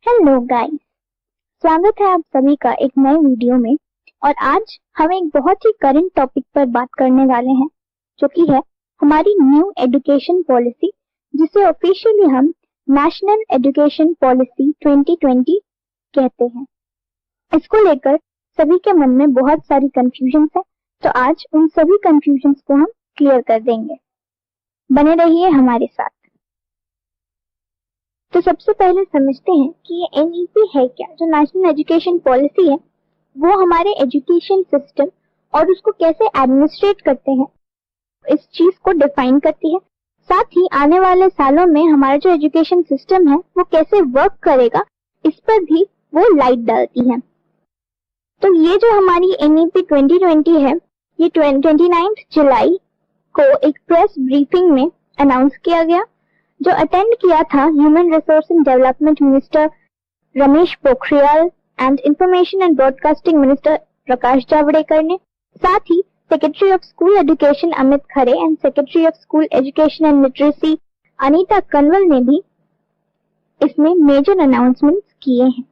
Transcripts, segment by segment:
Hello guys, स्वागत है आप सभी का एक नए वीडियो में। और आज हम एक बहुत ही करंट टॉपिक पर बात करने वाले हैं, जो कि है हमारी न्यू एजुकेशन पॉलिसी, जिसे ऑफिशियली हम नेशनल एजुकेशन पॉलिसी 2020 कहते हैं। इसको लेकर सभी के मन में बहुत सारी कंफ्यूजन है, तो आज उन सभी कंफ्यूजन को हम क्लियर कर देंगे। बने रहिए हमारे साथ। तो सबसे पहले समझते हैं कि ये एनईपी है क्या। जो नेशनल एजुकेशन पॉलिसी है वो हमारे एजुकेशन सिस्टम और उसको कैसे एडमिनिस्ट्रेट करते हैं इस चीज को डिफाइन करती है। साथ ही आने वाले सालों में हमारा जो एजुकेशन सिस्टम है वो कैसे वर्क करेगा इस पर भी वो लाइट डालती है। तो ये जो हमारी एनईपी 2020 है ये 29 जुलाई को एक प्रेस ब्रीफिंग में अनाउंस किया गया, जो अटेंड किया था human resource and development minister Ramesh Pokhriyal and information and broadcasting minister Prakash Javadekar ने। साथ ही secretary of school education Amit Khare and secretary of school education and literacy Anita Karwal ने भी इसमें मेजर अनाउंसमेंट्स किए हैं।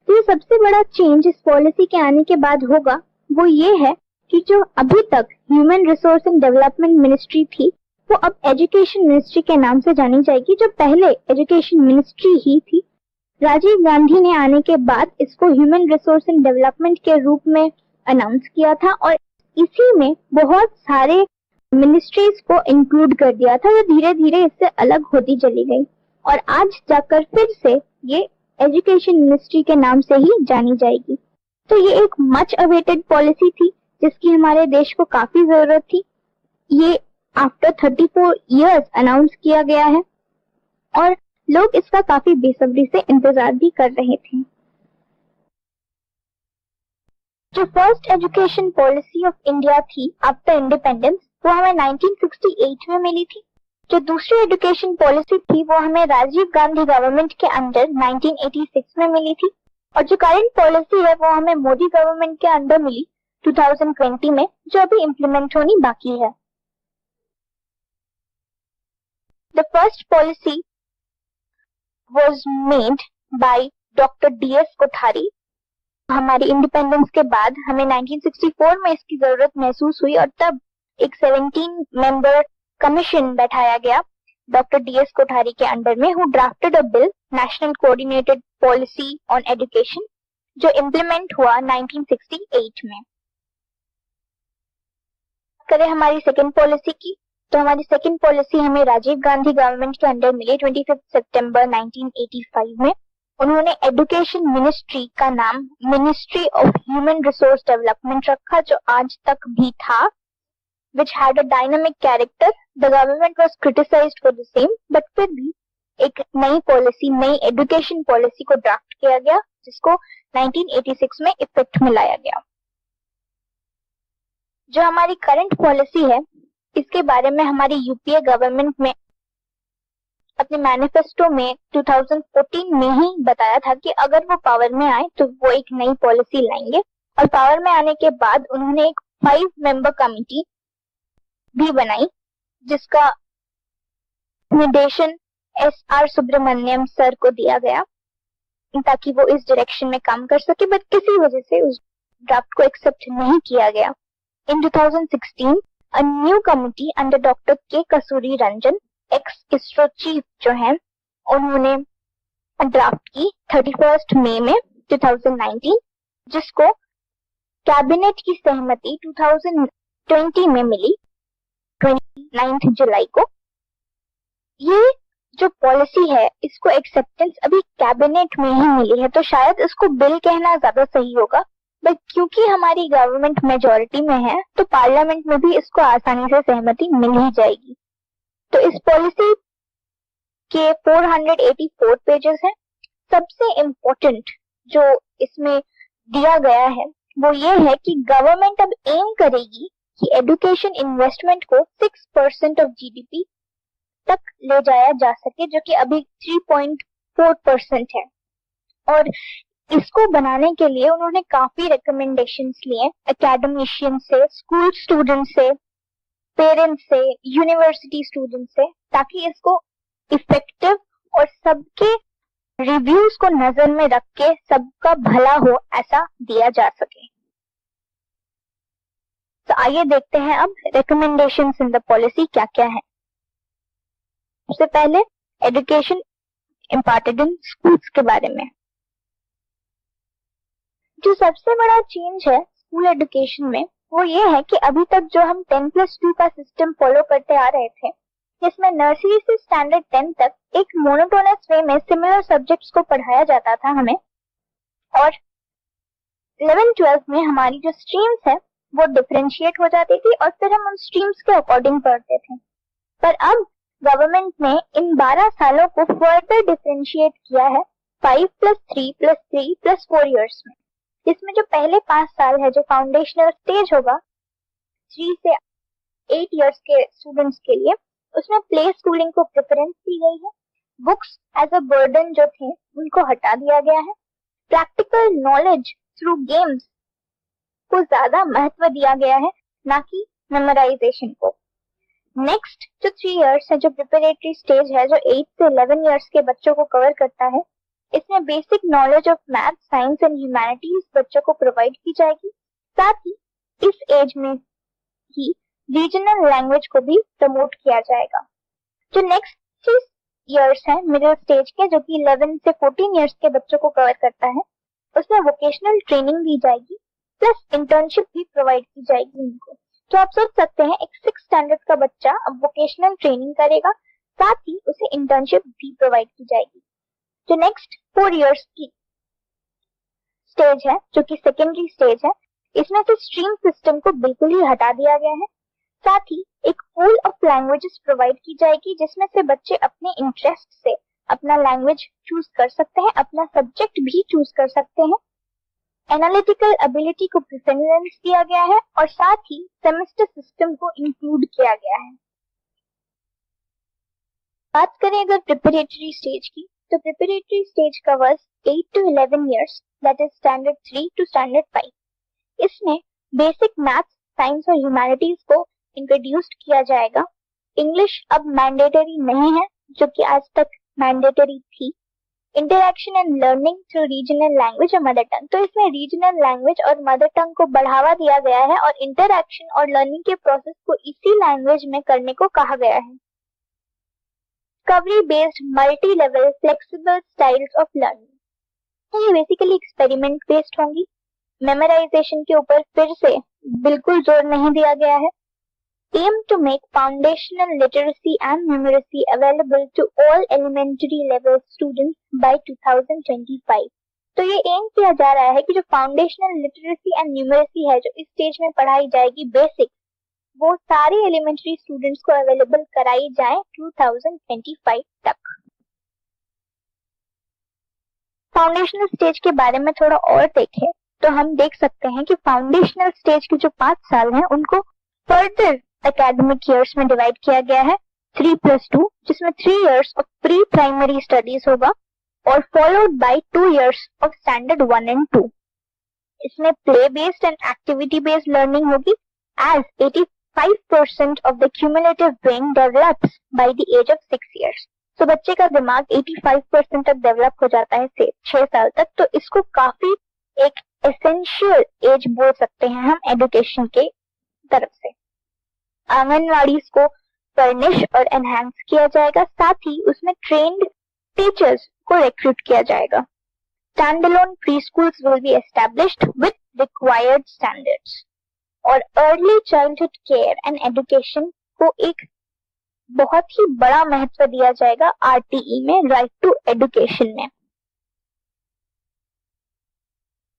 तो ये सबसे बड़ा चेंज इस पॉलिसी के आने के बाद होगा वो ये है कि जो अभी तक human resource and development ministry थी वो अब एजुकेशन मिनिस्ट्री के नाम से जानी जाएगी, जो पहले एजुकेशन मिनिस्ट्री ही थी। राजीव गांधी ने आने के बाद इसको ह्यूमन रिसोर्स एंड डेवलपमेंट के रूप में अनाउंस किया था और इसी में बहुत सारे मिनिस्ट्रीज को इंक्लूड कर दिया था। वो धीरे धीरे इससे अलग होती चली गई और आज जाकर फिर से ये एजुकेशन मिनिस्ट्री के नाम से ही जानी जाएगी। तो ये एक मच अवेटेड पॉलिसी थी जिसकी हमारे देश को काफी जरूरत थी। ये आफ्टर 34 इयर्स अनाउंस किया गया है और लोग इसका काफी बेसब्री से इंतजार भी कर रहे थे। जो first education policy of India थी आफ्टर इंडिपेंडेंस वो हमें 1968 में मिली थी। जो दूसरी एजुकेशन पॉलिसी थी वो हमें राजीव गांधी गवर्नमेंट के अंडर 1986 में मिली थी और जो करंट पॉलिसी है वो हमें मोदी गवर्नमेंट के अंडर मिली 2020 में, जो अभी इम्प्लीमेंट होनी बाकी है। The first policy was made by Dr. D.S. Kothari. हमारी इंडिपेंडेंस के बाद हमें 1964 में इसकी जरूरत महसूस हुई और तब एक 17 मेंबर कमीशन बैठाया गया डॉक्टर डी.एस. कोठारी के अंडर में, who drafted a bill national coordinated policy on education, जो इम्प्लीमेंट हुआ 1968 में। करें हमारी सेकेंड पॉलिसी की, तो हमारी सेकंड पॉलिसी हमें राजीव गांधी गवर्नमेंट के अंडर मिली 25 सितंबर 1985 में। उन्होंने एजुकेशन मिनिस्ट्री का नाम ministry of human resource development रखा, जो आज तक भी था, which had a dynamic character. The government was criticised for the same, but फिर भी एक नई पॉलिसी, नई एजुकेशन पॉलिसी को ड्राफ्ट किया गया जिसको 1986 में इफेक्ट में लाया गया। जो हमारी करंट पॉलिसी है इसके बारे में हमारी यूपीए गवर्नमेंट में अपने मैनिफेस्टो में 2014 में ही बताया था कि अगर वो पावर में आए तो वो एक नई पॉलिसी लाएंगे। और पावर में आने के बाद उन्होंने एक 5 मेंबर कमिटी भी बनाई जिसका निर्देशन एस.आर. सुब्रमण्यम सर को दिया गया ताकि वो इस डायरेक्शन में काम कर सके, बट किसी वजह से उस ड्राफ्ट को एक्सेप्ट नहीं किया गया। इन 2016 A new committee under Dr. K. Kasuri Ranjan, ex-ISRO chief जो हैं, उन्होंने ड्राफ्ट की 31 मई में 2019, जिसको कैबिनेट की सहमति 2020 में मिली 29 जुलाई को। ये जो पॉलिसी है इसको एक्सेप्टेंस अभी कैबिनेट में ही मिली है, तो शायद इसको बिल कहना ज्यादा सही होगा, बट क्योंकि हमारी गवर्नमेंट मेजॉरिटी में है तो पार्लियामेंट में भी इसको आसानी से सहमति मिल ही जाएगी। तो इस पॉलिसी के 484 पेजेस हैं। सबसे इम्पोर्टेंट जो इसमें दिया गया है वो ये है कि गवर्नमेंट अब एम करेगी कि एजुकेशन इन्वेस्टमेंट को 6% ऑफ जीडीपी तक ले जाया जा सके, जो कि अभी 3.4% है। और इसको बनाने के लिए उन्होंने काफी रिकमेंडेशंस लिए एकेडमिशियन से, स्कूल स्टूडेंट से, पेरेंट्स से, यूनिवर्सिटी स्टूडेंट से, ताकि इसको इफेक्टिव और सबके रिव्यूज को नजर में रख के सबका भला हो ऐसा दिया जा सके। तो आइए देखते हैं अब रिकमेंडेशंस इन द पॉलिसी क्या क्या है। सबसे पहले एजुकेशन इम्पार्टेड इन स्कूल्स के बारे में। जो सबसे बड़ा चेंज है स्कूल एजुकेशन में वो ये है कि अभी तक जो हम 10+2 का सिस्टम फॉलो करते आ रहे थे, जिसमें नर्सरी से स्टैंडर्ड 10 तक एक मोनोटोनस वे में सिमिलर सब्जेक्ट्स को पढ़ाया जाता था हमें, और 11-12 में हमारी जो स्ट्रीम्स है वो डिफरेंशिएट हो जाती थी और फिर हम उन स्ट्रीम्स के अकॉर्डिंग पढ़ते थे। पर अब गवर्नमेंट ने इन 12 सालों को फर्दर डिफरेंशिएट किया है 5+3+3+4 इयर्स में, जिसमें जो पहले 5 साल है जो फाउंडेशनल स्टेज होगा 3 से 8 इयर्स के स्टूडेंट्स के लिए, उसमें प्ले स्कूलिंग को प्रेफरेंस दी गई है। बुक्स एज अ बर्डन जो थे उनको हटा दिया गया है। प्रैक्टिकल नॉलेज थ्रू गेम्स को ज्यादा महत्व दिया गया है, ना कि मेमोराइजेशन को। नेक्स्ट जो 3 इयर्स है, जो प्रिपरेटरी स्टेज है, जो 8 से 11 इयर्स के बच्चों को कवर करता है, इसमें basic knowledge of math, science and humanities बच्चों को प्रोवाइड की जाएगी। साथ ही इस एज में ही रीजनल लैंग्वेज को भी प्रमोट किया जाएगा। जो नेक्स्ट 3 इयर्स है मिडिल स्टेज के, जो कि 11 से 14 इयर्स के बच्चों को कवर करता है, उसमें वोकेशनल ट्रेनिंग दी जाएगी प्लस इंटर्नशिप भी प्रोवाइड की जाएगी उनको। तो आप सोच सकते हैं एक 6 स्टैंडर्ड का बच्चा अब वोकेशनल ट्रेनिंग करेगा, साथ ही उसे इंटर्नशिप भी प्रोवाइड की जाएगी। जो नेक्स्ट 4 इयर्स की स्टेज है, जो कि सेकेंडरी स्टेज है, इसमें से स्ट्रीम सिस्टम को बिल्कुल ही हटा दिया गया है। साथ ही एक पूल ऑफ लैंग्वेजेस प्रोवाइड की जाएगी, जिसमें से बच्चे अपने इंटरेस्ट से अपना लैंग्वेज चूज कर सकते हैं, अपना सब्जेक्ट भी चूज कर सकते हैं। एनालिटिकल एबिलिटी को प्रेफरेंस दिया गया है और साथ ही सेमेस्टर सिस्टम को इंक्लूड किया गया है। बात करें अगर प्रिपरेटरी स्टेज की, तो preparatory stage covers 8 to 11 years, that is standard 3 to standard 5। इसमें बेसिक मैथ्स, साइंस और ह्यूमैनिटीज को इंट्रोड्यूस्ड किया जाएगा। इंग्लिश अब मैंडेटरी नहीं है, जो कि आज तक मैंडेटरी थी। Interaction and learning through regional language और मदर टंग, तो इसमें रीजनल लैंग्वेज और मदर टंग को बढ़ावा दिया गया है और इंटरैक्शन और लर्निंग के प्रोसेस को इसी लैंग्वेज में करने को कहा गया है। Discovery based multi level flexible styles of learning, ये बेसिकली एक्सपेरिमेंट बेस्ड होंगी। मेमोराइजेशन के ऊपर फिर से बिल्कुल जोर नहीं दिया गया है। Aim to make foundational literacy and numeracy available to all elementary level students by 2025। तो ये एम किया जा रहा है कि जो फाउंडेशनल लिटरेसी एंड न्यूमरेसी है, जो इस स्टेज में पढ़ाई जाएगी बेसिक, वो सारे एलिमेंट्री स्टूडेंट्स को अवेलेबल कराई जाए 2025 तक। फाउंडेशनल स्टेज के बारे में थोड़ा और देखें तो हम देख सकते हैं कि फाउंडेशनल स्टेज के जो 5 साल हैं उनको फर्दर एकेडमिक ईयर्स में डिवाइड किया गया है 3+2, जिसमें 3 years of pre primary studies होगा और followed by 2 years of standard 1 and 2। इसमें play based and activity based learning होगी, as 85% of the cumulative brain develops by the age of 6 years. तो बच्चे का दिमाग 85% तक डेवलप हो जाता है 6 साल तक, तो इसको काफी एक एसेंशियल एज बोल सकते हैं हम एजुकेशन के तरफ से। आंगनवाड़ी को फर्निश और एनहांस किया जाएगा, साथ ही उसमें ट्रेन्ड टीचर्स को रिक्रूट किया जाएगा। Standalone pre schools will be established with required standards, और early childhood care and education को एक बहुत ही बड़ा महत्व दिया जाएगा आरटीई में, राइट टू एजुकेशन में।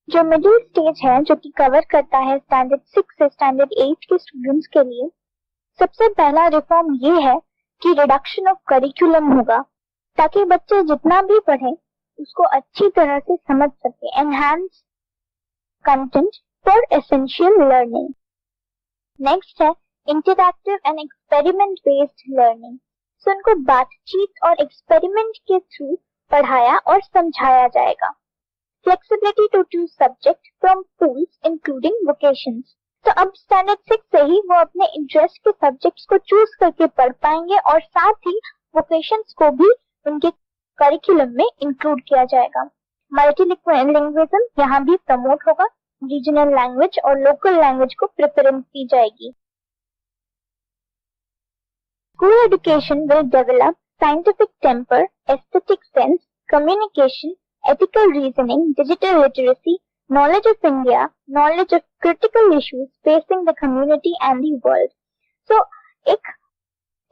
जो मिडिल स्टेज है, जो कि कवर करता है स्टैंडर्ड 6 से स्टैंडर्ड 8 के स्टूडेंट्स के लिए, सबसे पहला रिफॉर्म ये है कि रिडक्शन ऑफ करिकुलम होगा, ताकि बच्चे जितना भी पढ़ें उसको अच्छी तरह से समझ सके। Enhance content for essential learning. Next है interactive and experiment based learning. So उनको बातचीत और एक्सपेरिमेंट के थ्रू पढ़ाया और समझाया जाएगा। Flexibility to choose subject from pools including vocations. तो अब स्टैंडर्ड 6 से ही वो अपने इंटरेस्ट के सब्जेक्ट्स को चूज करके पढ़ पाएंगे और साथ ही वोकेशंस को भी उनके करिकुलम में इंक्लूड किया जाएगा। मल्टीलिंग्विज्म यहाँ भी प्रमोट होगा, रीजनल लैंग्वेज और लोकल लैंग्वेज को प्रेफरेंस दी जाएगी। School education will develop scientific temper, aesthetic sense, communication, ethical reasoning, digital literacy, knowledge of India, knowledge of critical issues facing the community and the world. So, एक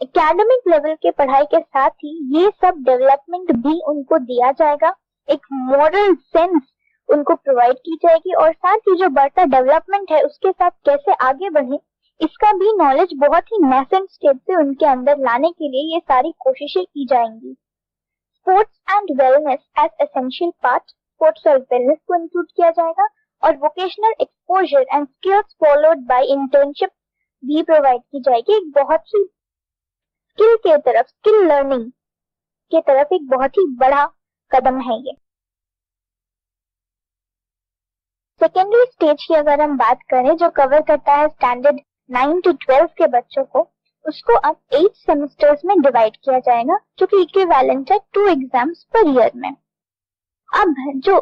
academic level के पढ़ाई के साथ ही ये सब development भी उनको दिया जाएगा, एक मॉरल सेंस उनको प्रोवाइड की जाएगी और साथ ही जो बढ़ता डेवलपमेंट है उसके साथ कैसे आगे बढ़े इसका भी नॉलेज बहुत ही नेसेंट स्टेज से उनके अंदर लाने के लिए ये सारी कोशिशें की जाएंगी। Sports and wellness as essential part, sports और वेलनेस को इंक्लूड किया जाएगा और vocational exposure and skills followed by internship भी प्रोवाइड की जाएगी। एक बहुत ही स्किल के तरफ, स्किल लर्निंग के तरफ एक बहुत ही बड़ा कदम है ये। सेकेंडरी स्टेज की अगर हम बात करें जो कवर करता है स्टैंडर्ड 9 to 12 के बच्चों को, उसको अब 8 सेमेस्टर्स में डिवाइड किया जाएगा जो कि इक्विवेलेंट है 2 एग्जाम्स पर ईयर में। अब जो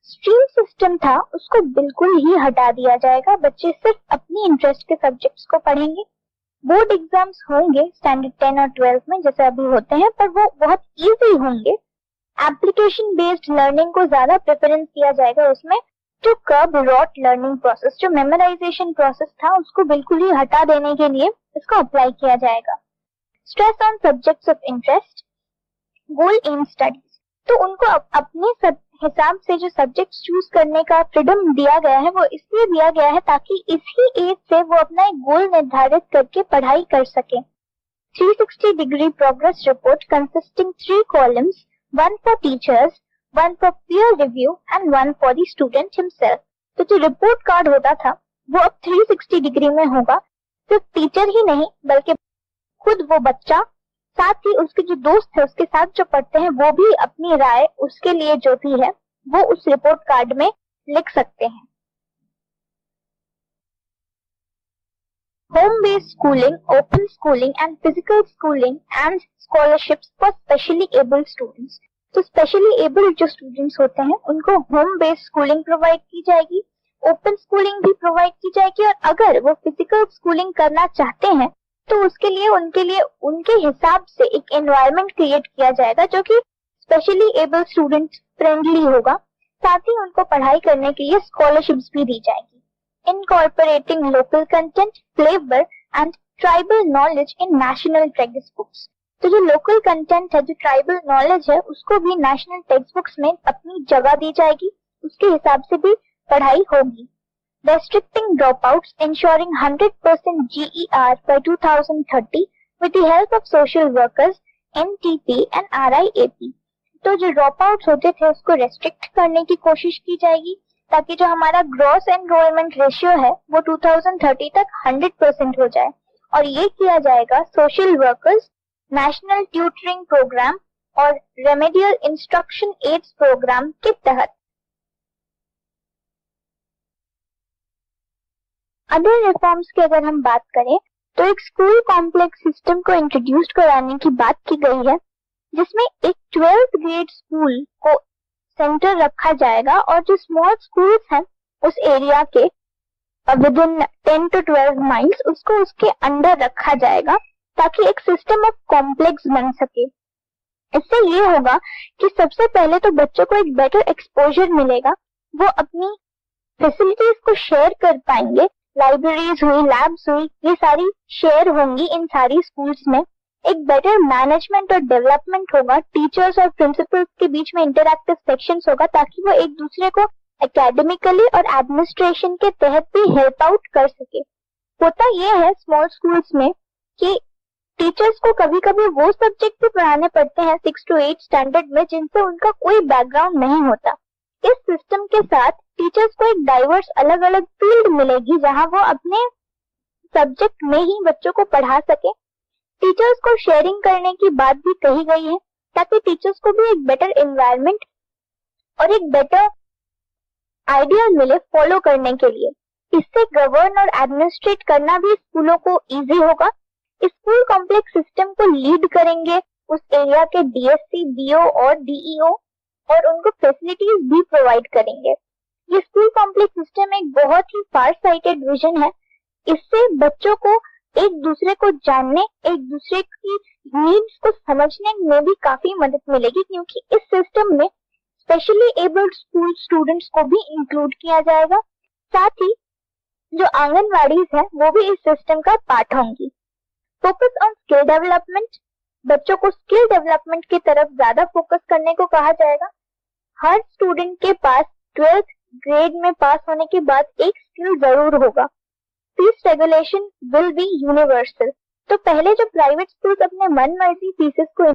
स्ट्रीम सिस्टम था उसको बिल्कुल ही हटा दिया जाएगा, बच्चे सिर्फ अपनी इंटरेस्ट के सब्जेक्ट्स को पढ़ेंगे। बोर्ड एग्जाम्स होंगे स्टैंडर्ड 10 और 12 में जैसे अभी होते हैं, पर वो बहुत इजी होंगे। एप्लीकेशन बेस्ड लर्निंग को ज्यादा प्रेफरेंस दिया जाएगा उसमें, to curb rote learning process, जो मेमोराइजेशन प्रोसेस था उसको बिल्कुल ही हटा देने के लिए इसको अप्लाई किया जाएगा। Stress on subjects of interest, goal aim studies, तो उनको अपने हिसाब से जो सब्जेक्ट्स चूज करने का फ्रीडम दिया गया है वो इसलिए दिया गया है ताकि इसी एज से वो अपना एक गोल निर्धारित करके पढ़ाई कर सके। 360 degree progress report consisting 3 columns, 1 for teachers, 1 for peer review and 1 for the student himself। तो जो रिपोर्ट कार्ड होता था वो अब 360 डिग्री में होगा, सिर्फ टीचर ही नहीं बल्कि खुद वो बच्चा, साथ ही उसके जो दोस्त है उसके साथ जो पढ़ते हैं वो भी अपनी राय उसके लिए जो भी है वो उस रिपोर्ट कार्ड में लिख सकते हैं। Home based schooling, open schooling and physical schooling and scholarships for specially abled students. तो स्पेशली एबल्ड जो स्टूडेंट्स होते हैं उनको होम बेस्ड स्कूलिंग प्रोवाइड की जाएगी, ओपन स्कूलिंग भी प्रोवाइड की जाएगी और अगर वो फिजिकल स्कूलिंग करना चाहते हैं तो उसके लिए उनके हिसाब से एक एनवायरनमेंट क्रिएट किया जाएगा जो कि स्पेशली एबल्ड स्टूडेंट फ्रेंडली होगा। साथ ही उनको पढ़ाई करने के लिए स्कॉलरशिप्स भी दी जाएगी। Incorporating local content, flavour and tribal knowledge in national text books, तो जो लोकल कंटेंट है, जो ट्राइबल नॉलेज है उसको भी नेशनल टेक्स्ट बुक्स में अपनी जगह दी जाएगी, उसके हिसाब से भी पढ़ाई होगी। Restricting dropouts, ensuring 100% GER by 2030 with the help of social workers, NTP and RIAP। तो जो ड्रॉपआउट्स होते थे उसको रेस्ट्रिक्ट करने की कोशिश की जाएगी ताकि जो हमारा ग्रॉस एनरोलमेंट रेशियो है वो 2030 तक 100% हो जाए और ये किया जाएगा social workers, national tutoring program और रेमेडियल इंस्ट्रक्शन एड्स प्रोग्राम के तहत। अदर रिफॉर्म्स की अगर हम बात करें तो एक स्कूल कॉम्प्लेक्स सिस्टम को इंट्रोड्यूस कराने की बात की गई है जिसमें एक 12th ग्रेड स्कूल को सेंटर रखा जाएगा और जो स्मॉल स्कूल्स हैं उस एरिया के विद इन 10 to 12 माइल्स उसको उसके अंडर रखा जाएगा ताकि एक सिस्टम ऑफ कॉम्प्लेक्स बन सके। इससे ये होगा कि सबसे पहले तो बच्चों को एक बेटर एक्सपोजर मिलेगा, वो अपनी फैसिलिटीज को शेयर कर पाएंगे, लाइब्रेरीज हुई, लैब्स हुई, ये सारी शेयर होंगी इन सारी स्कूल्स में। एक बेटर मैनेजमेंट और डेवलपमेंट होगा, टीचर्स और प्रिंसिपल्स के बीच में इंटरैक्टिव सेक्शंस होगा ताकि वो एक दूसरे को एकेडमिकली और एडमिनिस्ट्रेशन के तहत भी हेल्प आउट कर सके। होता ये है स्मॉल स्कूल्स में कि टीचर्स को कभी कभी वो सब्जेक्ट भी पढ़ाने पड़ते हैं 6 to 8 स्टैंडर्ड में जिनसे उनका कोई बैकग्राउंड नहीं होता। इस सिस्टम के साथ टीचर्स को एक डाइवर्स अलग अलग फील्ड मिलेगी जहां वो अपने सब्जेक्ट में ही बच्चों को पढ़ा सके। टीचर्स को शेयरिंग करने की बात भी कही गई है ताकि टीचर्स को भी एक बेटर एनवायरनमेंट और एक बेटर आइडिया मिले फॉलो करने के लिए। इससे गवर्न और एडमिनिस्ट्रेट करना भी स्कूलों को इजी होगा। स्कूल कॉम्प्लेक्स सिस्टम को लीड करेंगे उस एरिया के डीएससी, बीओ और डीईओ और उनको फैसिलिटीज भी प्रोवाइड करेंगे। ये स्कूल कॉम्प्लेक्स सिस्टम एक बहुत ही फार साइटेड विजन है। इससे बच्चों को एक दूसरे को जानने, एक दूसरे की नीड्स को समझने में भी काफी मदद मिलेगी, क्योंकि इस सिस्टम में स्पेशली एबल्ड स्कूल स्टूडेंट्स को भी इंक्लूड किया जाएगा। साथ ही जो आंगनवाड़ीज है वो भी इस सिस्टम का पार्ट होंगी। फोकस ऑन स्किल डेवलपमेंट, बच्चों को स्किल डेवलपमेंट की तरफ ज्यादा फोकस करने को कहा जाएगा। हर स्टूडेंट के पास 12th ग्रेड में पास होने के बाद एक स्किल जरूर होगा। Fees regulation will be universal. तो पहले जो प्राइवेट स्कूल्स अपने मन मर्जी फीसेस को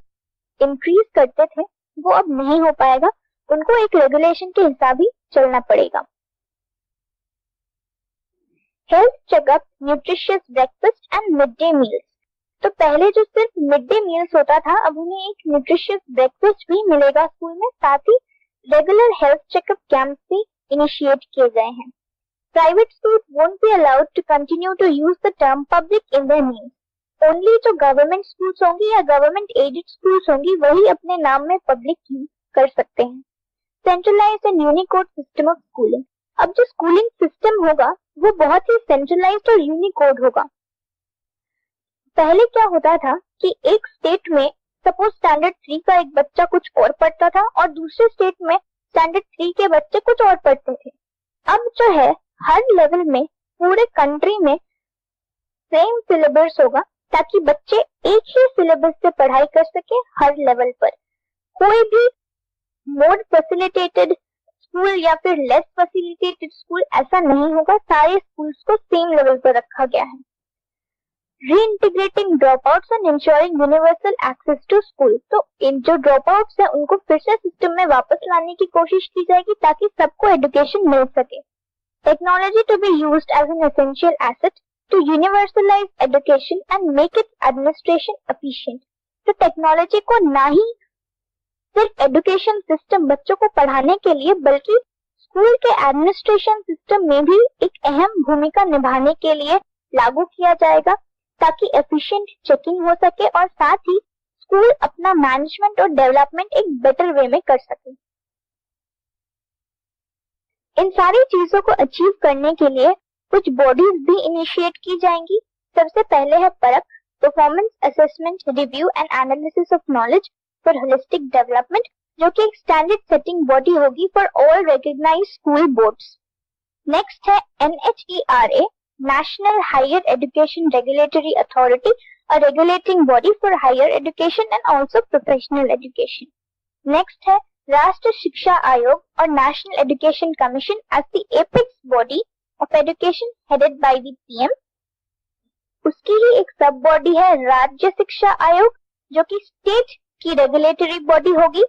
इंक्रीज करते थे वो अब नहीं हो पाएगा, उनको एक रेगुलेशन के हिसाब ही चलना पड़ेगा। Health checkup, nutritious breakfast and mid day meals. तो पहले जो सिर्फ मिड डे मील्स होता था, अब उन्हें एक न्यूट्रिशियस ब्रेकफास्ट भी मिलेगा स्कूल में। साथ ही रेगुलर हेल्थ चेकअप कैंप भी इनिशिएट किए गए हैं। Private schools won't be allowed to continue to use the term public in their names. Only जो गवर्नमेंट स्कूल्स होंगी या गवर्नमेंट एडेड स्कूल्स होंगी वही अपने नाम में पब्लिक यूज कर सकते हैं। Centralised and Unicode system of schooling. अब जो स्कूलिंग सिस्टम होगा वो बहुत ही सेंट्रलाइज्ड और यूनिकोड होगा। पहले क्या होता था कि एक स्टेट में सपोज स्टैंडर्ड 3 का एक बच्चा कुछ और पढ़ता था और दूसरे स्टेट में स्टैंडर्ड 3 के बच्चे कुछ और पढ़ते थे। अब जो है हर लेवल में पूरे कंट्री में सेम सिलेबस होगा, ताकि बच्चे एक ही सिलेबस से पढ़ाई कर सके हर लेवल पर। कोई भी मोर फैसिलिटेटेड स्कूल या फिर लेस फैसिलिटेटेड स्कूल ऐसा नहीं होगा, सारे स्कूल्स को सेम लेवल पर रखा गया है। Reintegrating dropouts and ensuring universal access to school. तो इन जो ड्रॉपआउट्स है उनको फिर से सिस्टम में वापस लाने की कोशिश की जाएगी ताकि सबको एजुकेशन मिल सके। Technology to be used as an essential asset to universalise education and make it administration efficient. तो टेक्नोलॉजी को ना ही सिर्फ एजुकेशन सिस्टम बच्चों को पढ़ाने के लिए बल्कि स्कूल के एडमिनिस्ट्रेशन सिस्टम में भी एक अहम भूमिका निभाने के लिए लागू किया जाएगा, ताकि एफिशिएंट चेकिंग हो सके और साथ ही स्कूल अपना मैनेजमेंट और डेवलपमेंट एक बेटर वे में कर सके। इन सारी चीजों को अचीव करने के लिए कुछ बॉडीज भी इनिशिएट की जाएंगी। सबसे पहले है Parakh, performance assessment review and analysis of knowledge for holistic development, जो कि एक स्टैंडर्ड सेटिंग बॉडी होगी for all recognised school boards. Next है NHERA, National Higher Education Regulatory Authority, a regulating body for higher education and also professional education. Next है राष्ट्रीय शिक्षा आयोग और National Education Commission as the apex body of education headed by the PM. उसकी ही एक सब body है राज्य शिक्षा आयोग, जो कि स्टेट की रेगुलेटरी बॉडी होगी।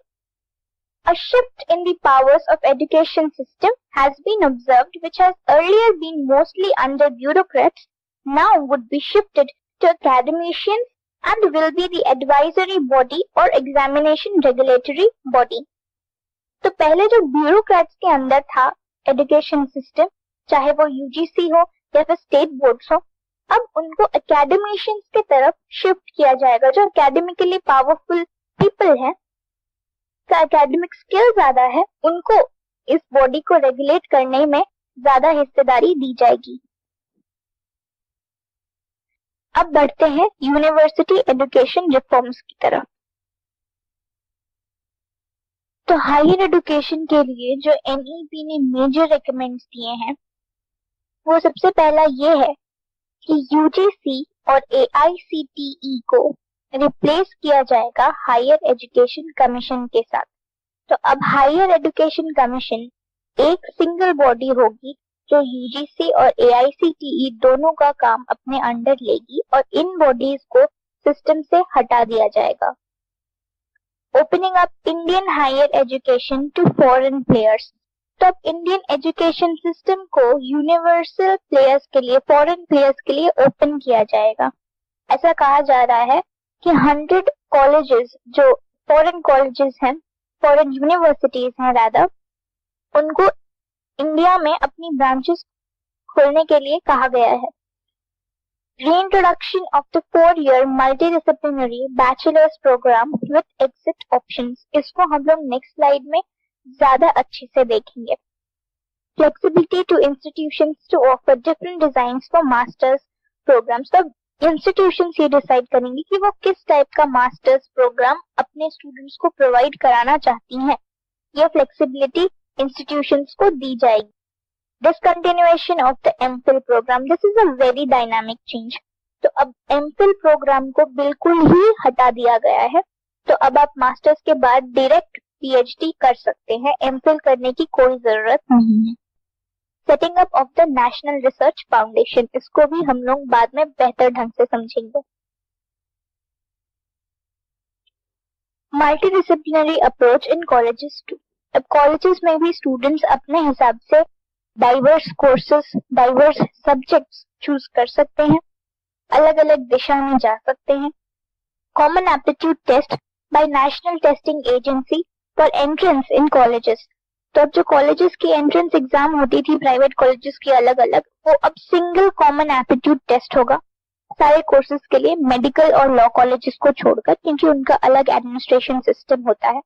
A shift in the powers of education system has been observed, which has earlier been mostly under bureaucrats, now would be shifted to academicians and will be the advisory body or examination regulatory body. तो पहले जो bureaucrats के अंदर था education system, चाहे वो UGC हो या फिर स्टेट बोर्ड्स हो, अब उनको एकेडमिशियंस की तरफ शिफ्ट किया जाएगा। जो एकेडमिकली पावरफुल पीपल है, का एकेडमिक स्किल ज्यादा है, उनको इस बॉडी को रेगुलेट करने में ज्यादा हिस्सेदारी दी जाएगी। अब बढ़ते हैं यूनिवर्सिटी एजुकेशन रिफॉर्म्स की तरफ। तो हायर एजुकेशन के लिए जो NEP ने मेजर रिकमेंड्स दिए हैं, वो सबसे पहला ये है कि UGC और AICTE को रिप्लेस किया जाएगा हायर एजुकेशन कमीशन के साथ। तो अब हायर एजुकेशन कमीशन एक सिंगल बॉडी होगी जो UGC और AICTE दोनों का काम अपने अंडर लेगी और इन बॉडीज को सिस्टम से हटा दिया जाएगा। Opening up Indian higher education to foreign players. तो अब इंडियन एजुकेशन सिस्टम को यूनिवर्सल प्लेयर्स के लिए, फॉरेन प्लेयर्स के लिए ओपन किया जाएगा। ऐसा कहा जा रहा है कि 100 कॉलेजेस जो फॉरेन कॉलेजेस हैं, फॉरेन यूनिवर्सिटीज हैं रादर, उनको इंडिया में अपनी ब्रांचेस खोलने के लिए कहा गया है। reintroduction of the 4-year multidisciplinary bachelor's program with exit options, इसको हम लोग नेक्स्ट स्लाइड में ज्यादा अच्छे से देखेंगे. Flexibility to institutions to offer different designs for master's programs. तो इंस्टीट्यूशंस ये डिसाइड करेंगे कि वो किस टाइप का मास्टर्स प्रोग्राम अपने स्टूडेंट्स को प्रोवाइड कराना चाहती हैं. ये फ्लेक्सिबिलिटी इंस्टीट्यूशंस को दी जाएगी. Discontinuation of the MPhil program, this is a very dynamic change. तो अब एमफिल प्रोग्राम को बिल्कुल ही हटा दिया गया है. तो अब आप मास्टर्स के बाद डायरेक्ट पीएचडी कर सकते हैं, एमफिल करने की कोई जरूरत नहीं है. Setting up of the national research foundation, इसको भी हम लोग बाद में बेहतर ढंग से समझेंगे. Multidisciplinary approach in colleges too, अब कॉलेजेस में भी स्टूडेंट्स अपने हिसाब से diverse courses, diverse subjects choose कर सकते हैं, अलग अलग दिशा में जा सकते हैं. Common aptitude test by national testing agency for entrance in colleges. तो अब जो कॉलेजेस की एंट्रेंस एग्जाम होती थी प्राइवेट कॉलेजेस की अलग अलग, वो अब सिंगल कॉमन एप्टीट्यूड टेस्ट होगा सारे कोर्सेज के लिए, मेडिकल और लॉ कॉलेजेस को छोड़कर, क्योंकि उनका अलग एडमिनिस्ट्रेशन सिस्टम होता है.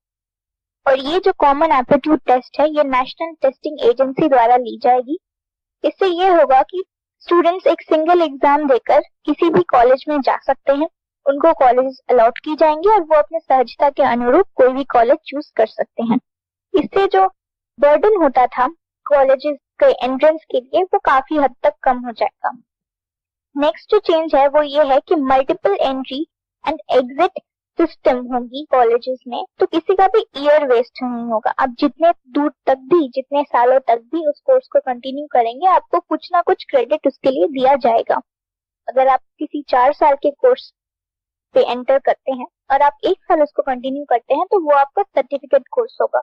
और ये जो कॉमन एप्टीट्यूड टेस्ट है ये नेशनल टेस्टिंग एजेंसी द्वारा ली जाएगी. इससे ये होगा कि स्टूडेंट्स एक सिंगल एग्जाम देकर किसी भी कॉलेज में जा सकते हैं, उनको कॉलेज अलॉट की जाएंगे और वो अपने सहजता के अनुरूप कोई भी कॉलेज चूज कर सकते हैं. इससे जो बर्डन होता था कॉलेजेस के एंट्रेंस के लिए वो काफी हद तक कम हो जाएगा. नेक्स्ट जो चेंज है वो ये है कि multiple entry and exit system होगी कॉलेजेस में. तो किसी का भी ईयर वेस्ट नहीं होगा. आप जितने दूर तक भी, जितने सालों तक भी उस कोर्स को कंटिन्यू करेंगे, आपको कुछ ना कुछ क्रेडिट उसके लिए दिया जाएगा. अगर आप किसी 4 साल के कोर्स पे एंटर करते हैं और आप 1 साल उसको कंटिन्यू करते हैं तो वो आपका सर्टिफिकेट कोर्स होगा.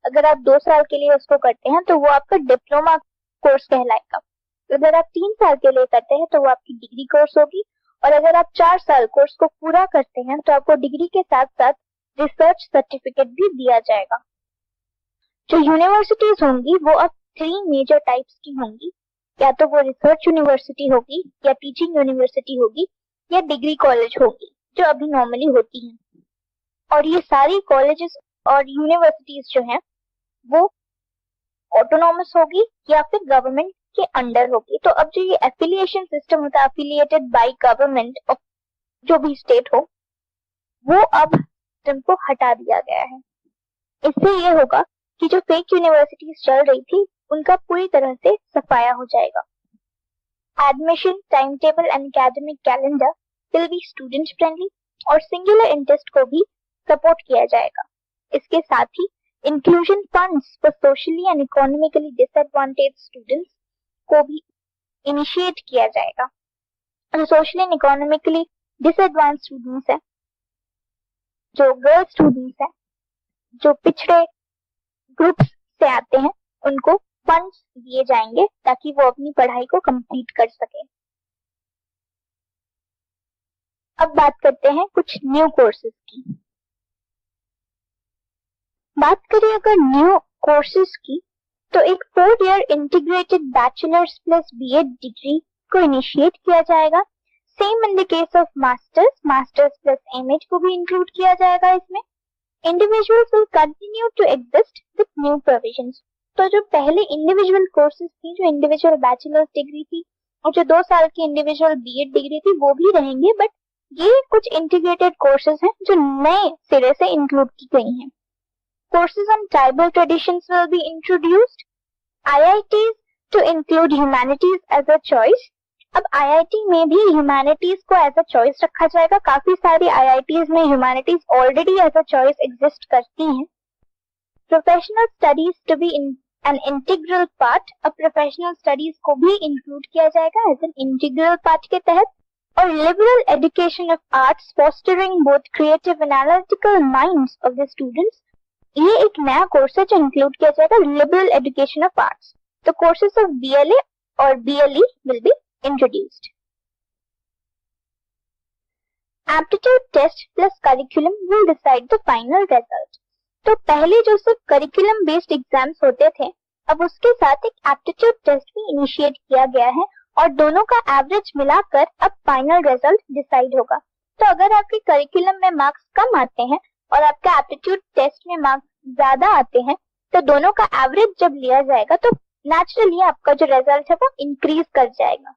अगर आप 2 साल के लिए उसको करते हैं तो वो आपका डिप्लोमा कोर्स कहलाएगा. अगर आप 3 साल के लिए करते हैं तो वो आपकी डिग्री कोर्स होगी. और अगर आप 4 साल कोर्स को पूरा करते हैं तो आपको डिग्री के साथ साथ रिसर्च सर्टिफिकेट भी दिया जाएगा. जो यूनिवर्सिटीज होंगी वो अब 3 मेजर टाइप्स की होंगी. या तो वो रिसर्च यूनिवर्सिटी होगी, या टीचिंग यूनिवर्सिटी होगी, या डिग्री कॉलेज होगी, जो अभी नॉर्मली होती हैं. और ये सारी कॉलेजेस और यूनिवर्सिटीज जो हैं वो ऑटोनॉमस होगी या फिर गवर्नमेंट के अंडर होगी. तो अब जो ये एफिलिएशन सिस्टम होता है, एफिलिएटेड बाय गवर्नमेंट ऑफ जो भी स्टेट हो, वो अब सिस्टम को हटा दिया गया है. इससे ये होगा कि जो फेक यूनिवर्सिटीज चल रही थी उनका पूरी तरह से सफाया हो जाएगा. Admission time table and academic calendar will be student friendly और सिंगुलर इंटरेस्ट को भी सपोर्ट किया जाएगा. इसके साथ ही inclusion funds for socially and economically disadvantage students को भी इनिशिएट किया जाएगा. जो socially and economically disadvantage students हैं, जो गर्ल्स स्टूडेंट्स हैं, जो पिछड़े ग्रुप्स से आते हैं, उनको फंड्स दिए जाएंगे ताकि वो अपनी पढ़ाई को कंप्लीट कर सके. अब बात करते हैं कुछ न्यू कोर्सेज की. बात करें अगर न्यू कोर्सेज की, तो एक 4-year integrated bachelors plus BEd degree को इनिशिएट किया जाएगा. Same in the case of masters, masters plus MEd को भी इंक्लूड किया जाएगा इसमें. Individuals will continue to exist with new provisions. तो जो पहले इंडिविजुअल कोर्सेज थी, जो इंडिविजुअल बैचलर्स डिग्री थी और जो 2 साल की इंडिविजुअल बीएड डिग्री थी, वो भी रहेंगे. बट ये कुछ इंटीग्रेटेड कोर्सेज हैं जो नए सिरे से इंक्लूड की गई हैं. Courses on tribal traditions will be introduced. IITs to include humanities as a choice. अब IIT में भी humanities को as a choice रखा जाएगा. काफी सारी IITs में humanities already as a choice exist करती हैं. Professional studies to be an integral part. अब professional studies को भी include किया जाएगा as an integral part के तहत. और liberal education of arts fostering both creative and analytical minds of the students. ये एक नया कोर्स है जो इंक्लूड किया जाएगा, लिबरल एजुकेशन ऑफ आर्ट्स. तो कोर्सेज ऑफ बीएलए और BLE will be introduced. Aptitude test plus curriculum will decide the final result. तो पहले जो सिर्फ करिकुलम बेस्ड एग्जाम्स होते थे, अब उसके साथ एक एप्टीट्यूड टेस्ट भी इनिशिएट किया गया है और दोनों का एवरेज मिलाकर अब फाइनल रिजल्ट डिसाइड होगा। तो अगर आपके करिकुलम में मार्क्स कम आते हैं और आपका एप्टीट्यूड टेस्ट में मार्क्स ज्यादा आते हैं, तो दोनों का एवरेज जब लिया जाएगा तो नेचुरली आपका जो रिजल्ट है वो इंक्रीज कर जाएगा।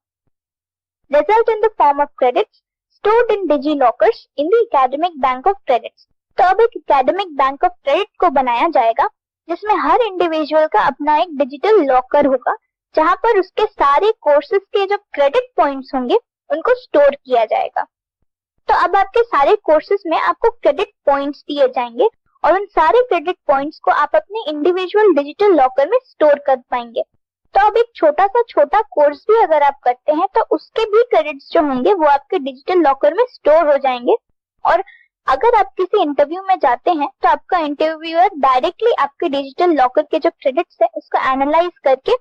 Result in the form of credits stored in DigiLockers in the Academic Bank of Credits। तो अब एक एकेडमिक बैंक ऑफ क्रेडिट को बनाया जाएगा जिसमें हर इंडिविजुअल का अपना एक डिजिटल लॉकर होगा, जहां पर उसके सारे कोर्सेज के जो क्रेडिट पॉइंट्स होंगे उनको स्टोर किया जाएगा। तो अब आपके सारे कोर्सेज में आपको क्रेडिट पॉइंट्स दिए जाएंगे और उन सारे क्रेडिट पॉइंट्स को आप अपने इंडिविजुअल डिजिटल लॉकर में स्टोर कर पाएंगे। तो अब एक छोटा कोर्स भी अगर आप करते हैं तो उसके भी क्रेडिट्स जो होंगे वो आपके डिजिटल लॉकर में स्टोर हो जाएंगे। और अगर आप किसी इंटरव्यू में जाते हैं तो आपका इंटरव्यूअर डायरेक्टली आपके डिजिटल लॉकर के जो क्रेडिट्स है उसको एनालाइज करके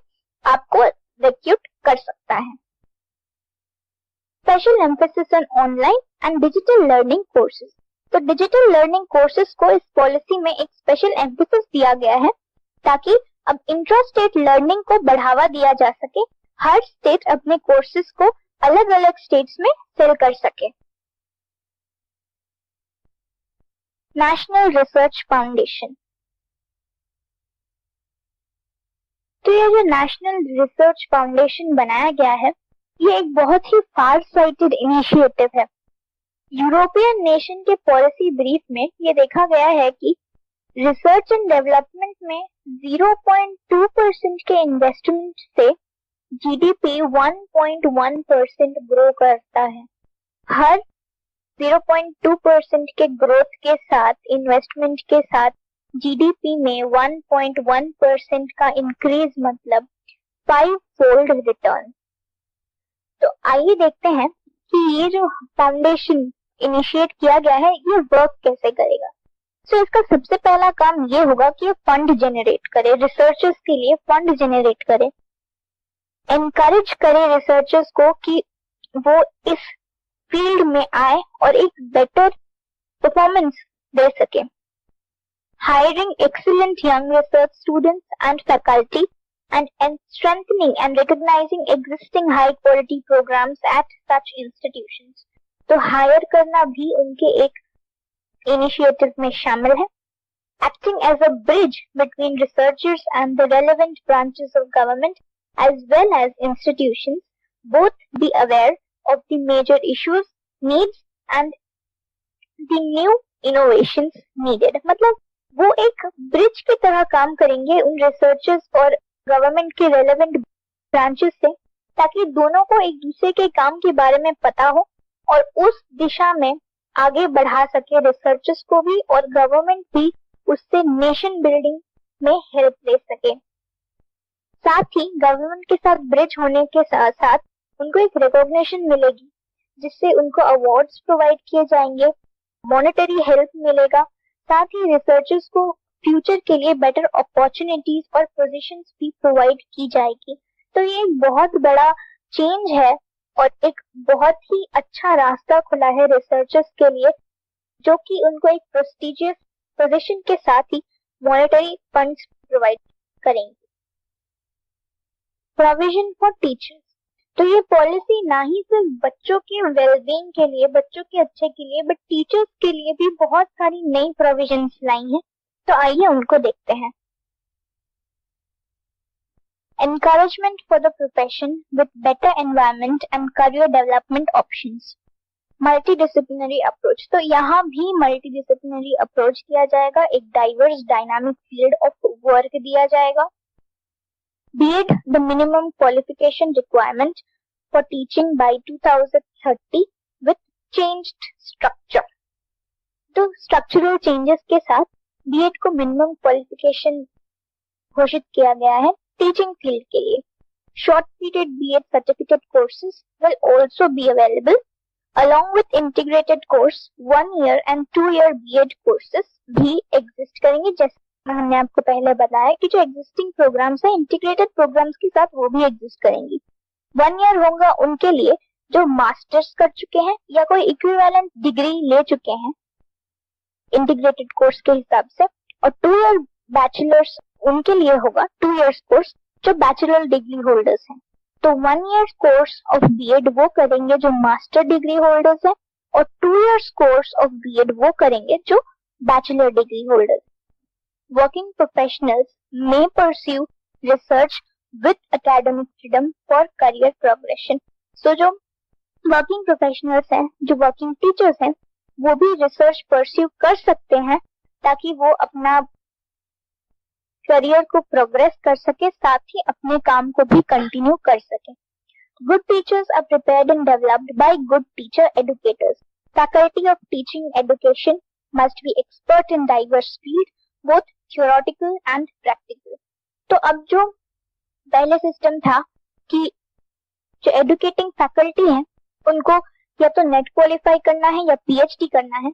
आपको रिक्रूट कर सकता है। Special emphasis on online and digital learning courses. तो डिजिटल लर्निंग कोर्सेज को इस पॉलिसी में एक स्पेशल एम्फेसिस दिया गया है ताकि अब इंट्रा स्टेट लर्निंग को बढ़ावा दिया जा सके। हर स्टेट अपने कोर्सेज को अलग अलग स्टेट्स में सेल कर सके। National research foundation. तो ये जो नेशनल रिसर्च फाउंडेशन बनाया गया है ये एक बहुत ही फार साइटेड इनिशिएटिव है। यूरोपियन नेशन के पॉलिसी ब्रीफ में ये देखा गया है कि रिसर्च एंड डेवलपमेंट में 0.2% के इन्वेस्टमेंट से जीडीपी 1.1% ग्रो करता है। हर 0.2% के ग्रोथ के साथ, इन्वेस्टमेंट के साथ जीडीपी में 1.1% का इंक्रीज मतलब 5-fold रिटर्न। तो आइए देखते हैं कि ये जो फाउंडेशन इनिशिएट किया गया है ये वर्क कैसे करेगा। तो इसका सबसे पहला काम ये होगा कि ये फंड जनरेट करे, रिसर्चर्स के लिए फंड जनरेट करे, एनकरेज करे रिसर्चर्स को कि वो इस फील्ड में आए और एक बेटर परफॉर्मेंस दे सके। Hiring excellent young research students and faculty and strengthening and recognizing existing high quality programs at such institutions। तो हायर करना भी उनके एक इनिशिएटिव में शामिल है। Acting as a bridge between researchers and the relevant branches of government as well as institutions, both be aware of the major issues, needs and the new innovations needed। मतलब वो एक ब्रिज की तरह काम करेंगे उन रिसर्चर्स और government के रेलेवेंट ब्रांचेस से, ताकि दोनों को एक दूसरे के काम के बारे में पता हो और उस दिशा में आगे बढ़ा सके रिसर्चर्स को भी और गवर्नमेंट भी उससे नेशन बिल्डिंग में हेल्प ले सके। साथ ही गवर्नमेंट के साथ ब्रिज होने के साथ साथ उनको एक रिकॉग्निशन मिलेगी जिससे उनको अवार्ड्स प्रोवाइड किए जाएंगे, मॉनेटरी हेल्प मिलेगा, साथ ही रिसर्चर्स को फ्यूचर के लिए बेटर अपॉर्चुनिटीज और पोजीशंस भी प्रोवाइड की जाएगी। तो ये एक बहुत बड़ा चेंज है और एक बहुत ही अच्छा रास्ता खुला है रिसर्चर्स के लिए, जो कि उनको एक प्रेस्टिजियस पोजीशन के साथ ही मॉनेटरी फंड्स प्रोवाइड करेंगे। Provision for teachers. तो ये पॉलिसी ना ही सिर्फ बच्चों के वेलबींग के लिए, बच्चों के अच्छे के लिए, बट टीचर्स के लिए भी बहुत सारी नई प्रोविजंस लाई हैं। तो आइए उनको देखते हैं। Encouragement for the profession with better environment and career development options। Multidisciplinary approach। तो यहाँ भी मल्टीडिसिप्लिनरी अप्रोच दिया जाएगा, एक diverse dynamic field of work दिया जाएगा। B.Ed the minimum qualification requirement for teaching by 2030 with changed structure। तो structural changes के साथ B.Ed को मिनिमम क्वालिफिकेशन घोषित किया गया है टीचिंग फील्ड के लिए। Short period B.Ed certificate courses will also be available along with integrated course 1 year and 2 year B.Ed courses भी एग्जिस्ट करेंगे। जैसे हमने आपको पहले बताया कि जो एग्जिस्टिंग प्रोग्राम्स है इंटीग्रेटेड प्रोग्राम्स के साथ वो भी एग्जिस्ट करेंगी। 1 ईयर होगा उनके लिए जो मास्टर्स कर चुके हैं या कोई इक्विवेलेंट डिग्री ले चुके हैं इंटीग्रेटेड कोर्स के हिसाब से, और 2 ईयर बैचलर्स उनके लिए होगा 2 इयर्स कोर्स जो बैचलर डिग्री होल्डर्स हैं। तो 1 ईयर कोर्स ऑफ बीएड वो करेंगे जो मास्टर डिग्री होल्डर्स हैं, और 2 इयर्स कोर्स ऑफ बीएड वो करेंगे जो bachelor degree holders. Working professionals may pursue research with academic freedom for career progression। So जो वर्किंग प्रोफेशनल्स हैं, जो वर्किंग टीचर्स हैं, वो भी रिसर्च परस्यू कर सकते हैं ताकि वो अपना करियर को प्रोग्रेस कर सके, साथ ही अपने काम को भी कंटिन्यू कर सके। Good teachers are prepared and developed by good teacher educators. Faculty of teaching education must be expert in diverse field, both theoretical and practical. तो अब जो पहले सिस्टम था कि जो एडुकेटिंग फैकल्टी है उनको या तो नेट क्वालिफाई करना है या पीएचडी करना है,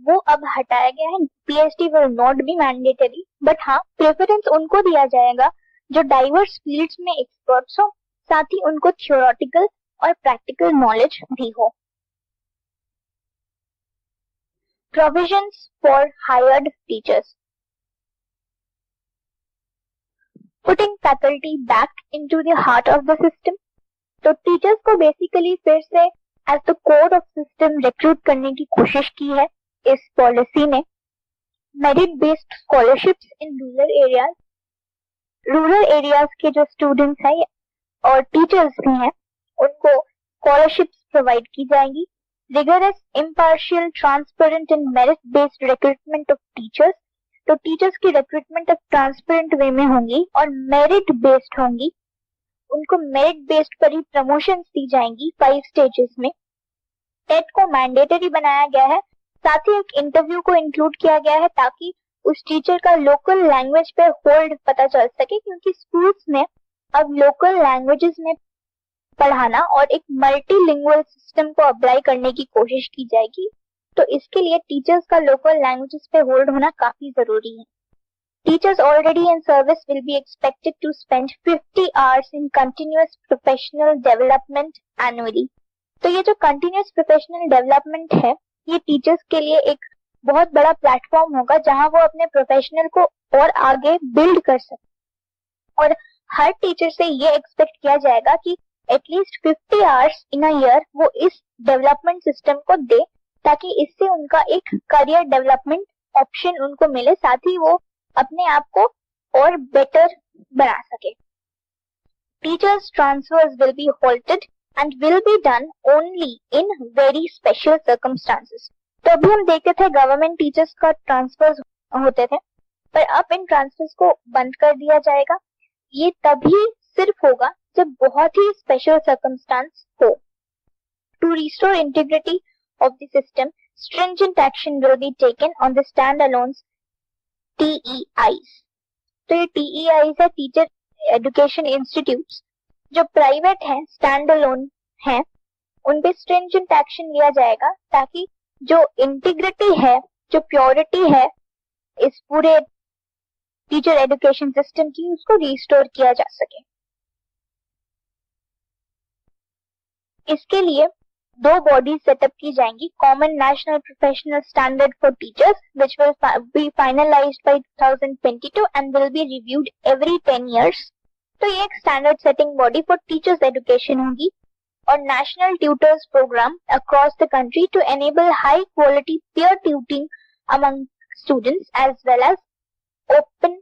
वो अब हटाया गया है। PhD will not be mandatory, but हाँ प्रेफरेंस उनको दिया जाएगा जो डाइवर्स फील्ड्स में एक्सपर्ट्स हो, साथ ही उनको थ्योरेटिकल और प्रैक्टिकल नॉलेज भी हो। Provisions for hired teachers, putting faculty back into the heart of the system. तो टीचर्स को बेसिकली फिर से as the core of system recruit करने की कोशिश की है इस पॉलिसी ने। Merit based scholarships in rural areas के जो स्टूडेंट्स हैं और टीचर्स भी हैं उनको स्कॉलरशिप्स प्रोवाइड की जाएंगी। Rigorous, impartial, transparent and merit based recruitment of teachers. तो टीचर्स की रिक्रूटमेंट अब ट्रांसपेरेंट वे में होंगी और मेरिट बेस्ड होंगी। उनको मेरिट बेस्ड पर ही प्रमोशंस दी जाएंगी 5 स्टेजेस में। टेट को मैंडेटरी बनाया गया है, साथ ही एक इंटरव्यू को इंक्लूड किया गया है ताकि उस टीचर का लोकल लैंग्वेज पे होल्ड पता चल सके, क्योंकि स्कूल्स में अब लोकल लैंग्वेजेस में पढ़ाना और एक मल्टीलिंगुअल सिस्टम को अप्लाई करने की कोशिश की जाएगी। तो इसके लिए टीचर्स का लोकल लैंग्वेजेस पे होल्ड होना काफी जरूरी है। Teachers already in service will be expected to spend 50 hours in continuous professional development annually। तो ये जो continuous professional development है, ये टीचर्स के लिए एक बहुत बड़ा प्लेटफॉर्म होगा जहां वो अपने प्रोफेशनल को और आगे बिल्ड कर सके। और हर टीचर से ये एक्सपेक्ट किया जाएगा कि at least 50 hours in a year वो इस डेवलपमेंट सिस्टम को दे, ताकि इससे उनका एक करियर डेवलपमेंट ऑप्शन उनको मिले, साथ ही वो अपने आप को और बेटर बना सके। Teachers transfers will be halted and will be done only in very special circumstances। तो अभी हम देखते थे गवर्नमेंट टीचर्स का ट्रांसफर्स होते थे, पर अब इन ट्रांसफर्स को बंद कर दिया जाएगा। ये तभी सिर्फ होगा जब बहुत ही स्पेशल सर्कमस्टांस हो। To restore integrity of the system, stringent action will be taken on the standalone TEIs। तो ये TEIs है, टीचर एजुकेशन इंस्टीट्यूट्स, जो प्राइवेट हैं, स्टैंड अलोन हैं, उन पे स्ट्रिंजेंट एक्शन लिया जाएगा ताकि जो इंटीग्रिटी है, जो प्योरिटी है इस पूरे टीचर एजुकेशन सिस्टम की, उसको रिस्टोर किया जा सके। इसके लिए 2 बॉडीज सेटअप की जाएंगी। Common national professional standard for teachers which will be finalised by 2022 and will be reviewed every 10 years। तो ये एक standard setting body for teachers education होगी। और national tutors program across the country to enable high quality peer tutoring among students as well as open